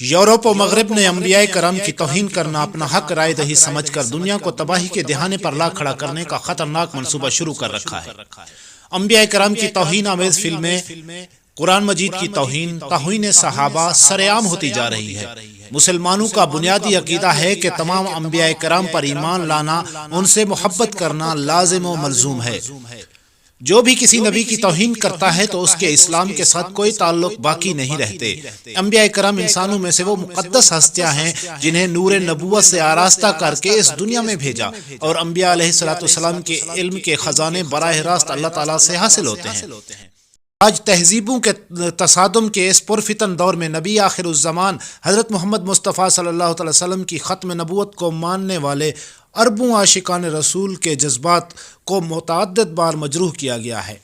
Europe و مغرب نے انبیاء کرام کی توہین کرنا اپنا حق رائے دہی سمجھ کر دنیا کو تباہی کے دہانے پر لا کھڑا کرنے کا خطرناک منصوبہ شروع کر رکھا ہے۔ انبیاء کرام کی توہین آمیز فلمیں، قرآن مجید کی توہین صحابہ سر عام ہوتی جا رہی ہے۔ مسلمانوں کا بنیادی عقیدہ ہے کہ تمام انبیاء کرام پر ایمان لانا، ان سے محبت کرنا لازم و ملزوم ہے۔ جو بھی کسی نبی کی توہین کرتا ہے تو اس کے اسلام کے ساتھ کوئی تعلق باقی نہیں رہتے۔ انبیاء کرام انسانوں میں سے وہ مقدس ہستیاں ہیں جنہیں نور نبوت سے آراستہ کر کے اس دنیا میں بھیجا، اور انبیاء علیہ السلام کے علم کے خزانے براہ راست اللہ تعالیٰ سے حاصل ہوتے ہیں۔ آج تہذیبوں کے تصادم کے اس پرفتن دور میں نبی آخر الزمان حضرت محمد مصطفیٰ صلی اللہ علیہ وسلم کی ختم نبوت کو ماننے والے اربوں عاشقان رسول کے جذبات کو متعدد بار مجروح کیا گیا ہے،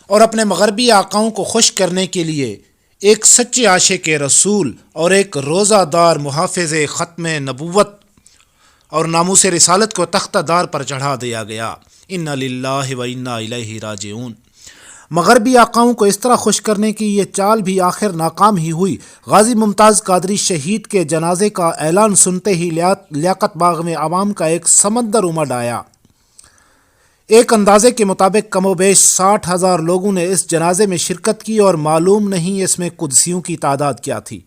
اور اپنے مغربی آقاؤں کو خوش کرنے کے لیے ایک سچے عاشق رسول اور ایک روزہ دار محافظ ختم نبوت اور ناموس رسالت کو تختہ دار پر چڑھا دیا گیا۔ انا للہ و انا الیہ راجعون۔ مغربی آقاؤں کو اس طرح خوش کرنے کی یہ چال بھی آخر ناکام ہی ہوئی۔ غازی ممتاز قادری شہید کے جنازے کا اعلان سنتے ہی لیاقت باغ میں عوام کا ایک سمندر امڈ آیا۔ ایک اندازے کے مطابق کم و بیش 60,000 لوگوں نے اس جنازے میں شرکت کی، اور معلوم نہیں اس میں قدسیوں کی تعداد کیا تھی۔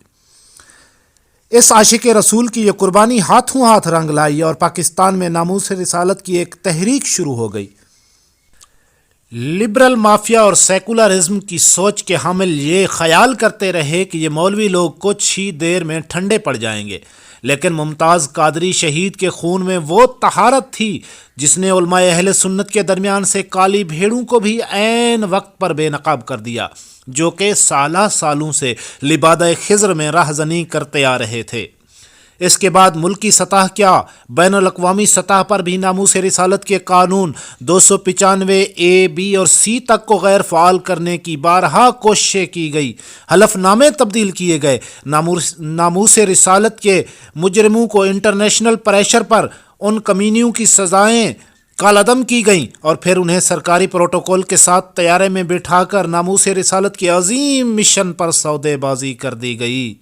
اس عاشق رسول کی یہ قربانی ہاتھوں ہاتھ رنگ لائی، اور پاکستان میں ناموس رسالت کی ایک تحریک شروع ہو گئی۔ لبرل مافیا اور سیکولرزم کی سوچ کے حامل یہ خیال کرتے رہے کہ یہ مولوی لوگ کچھ ہی دیر میں ٹھنڈے پڑ جائیں گے، لیکن ممتاز قادری شہید کے خون میں وہ طہارت تھی جس نے علماء اہل سنت کے درمیان سے کالی بھیڑوں کو بھی عین وقت پر بے نقاب کر دیا، جو کہ سالوں سے لبادہ خضر میں راہزنی کرتے آ رہے تھے۔ اس کے بعد ملکی سطح کیا، بین الاقوامی سطح پر بھی ناموس رسالت کے قانون 295 اے، بی اور سی تک کو غیر فعال کرنے کی بارہا کوششیں کی گئی، حلف نامے تبدیل کیے گئے، ناموس رسالت کے مجرموں کو انٹرنیشنل پریشر پر ان کمینیوں کی سزائیں کالعدم کی گئیں، اور پھر انہیں سرکاری پروٹوکول کے ساتھ طیارے میں بٹھا کر ناموس رسالت کے عظیم مشن پر سودے بازی کر دی گئی۔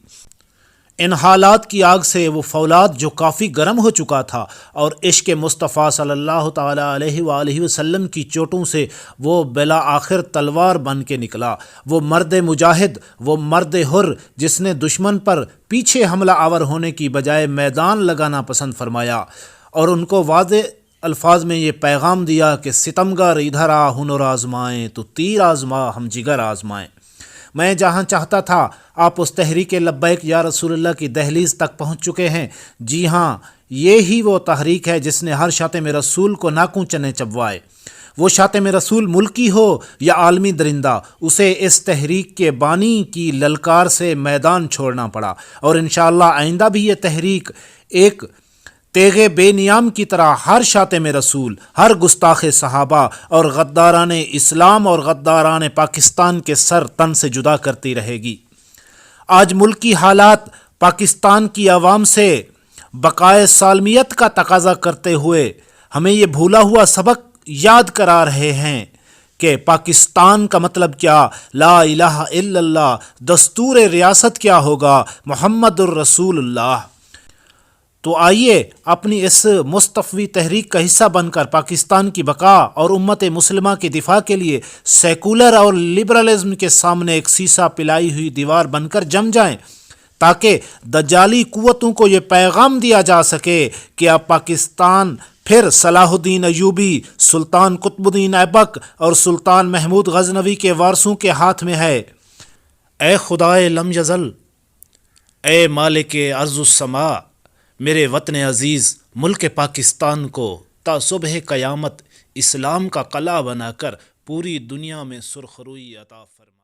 ان حالات کی آگ سے وہ فولاد جو کافی گرم ہو چکا تھا، اور عشق مصطفیٰ صلی اللہ تعالیٰ علیہ وآلہ وسلم کی چوٹوں سے وہ بلا آخر تلوار بن کے نکلا، وہ مرد مجاہد، وہ مرد حر جس نے دشمن پر پیچھے حملہ آور ہونے کی بجائے میدان لگانا پسند فرمایا، اور ان کو واضح الفاظ میں یہ پیغام دیا کہ ستمگر ادھر آ ہنر آزمائیں، تو تیر آزما ہم جگر آزمائیں۔ میں جہاں چاہتا تھا آپ اس تحریک لبیک یا رسول اللہ کی دہلیز تک پہنچ چکے ہیں۔ جی ہاں، یہی وہ تحریک ہے جس نے ہر شاتم رسول کو ناکوں چنے چبوائے۔ وہ شاتم رسول ملکی ہو یا عالمی درندہ، اسے اس تحریک کے بانی کی للکار سے میدان چھوڑنا پڑا، اور انشاءاللہ آئندہ بھی یہ تحریک ایک تیغ بے نیام کی طرح ہر شاتم رسول، ہر گستاخ صحابہ اور غداران اسلام اور غداران پاکستان کے سر تن سے جدا کرتی رہے گی۔ آج ملکی حالات پاکستان کی عوام سے بقائے سالمیت کا تقاضا کرتے ہوئے ہمیں یہ بھولا ہوا سبق یاد کرا رہے ہیں کہ پاکستان کا مطلب کیا، لا الہ الا اللہ، دستور ریاست کیا ہوگا، محمد الرسول اللہ۔ تو آئیے اپنی اس مستفوی تحریک کا حصہ بن کر پاکستان کی بقا اور امت مسلمہ کے دفاع کے لیے سیکولر اور لبرلزم کے سامنے ایک سیسا پلائی ہوئی دیوار بن کر جم جائیں، تاکہ دجالی قوتوں کو یہ پیغام دیا جا سکے کہ اب پاکستان پھر صلاح الدین ایوبی، سلطان قطب الدین ایبک اور سلطان محمود غزنوی کے وارثوں کے ہاتھ میں ہے۔ اے خدائے لم یزل، اے مالک ارض السماء، میرے وطن عزیز ملک پاکستان کو تا صبح قیامت اسلام کا قلعہ بنا کر پوری دنیا میں سرخروئی عطا فرما۔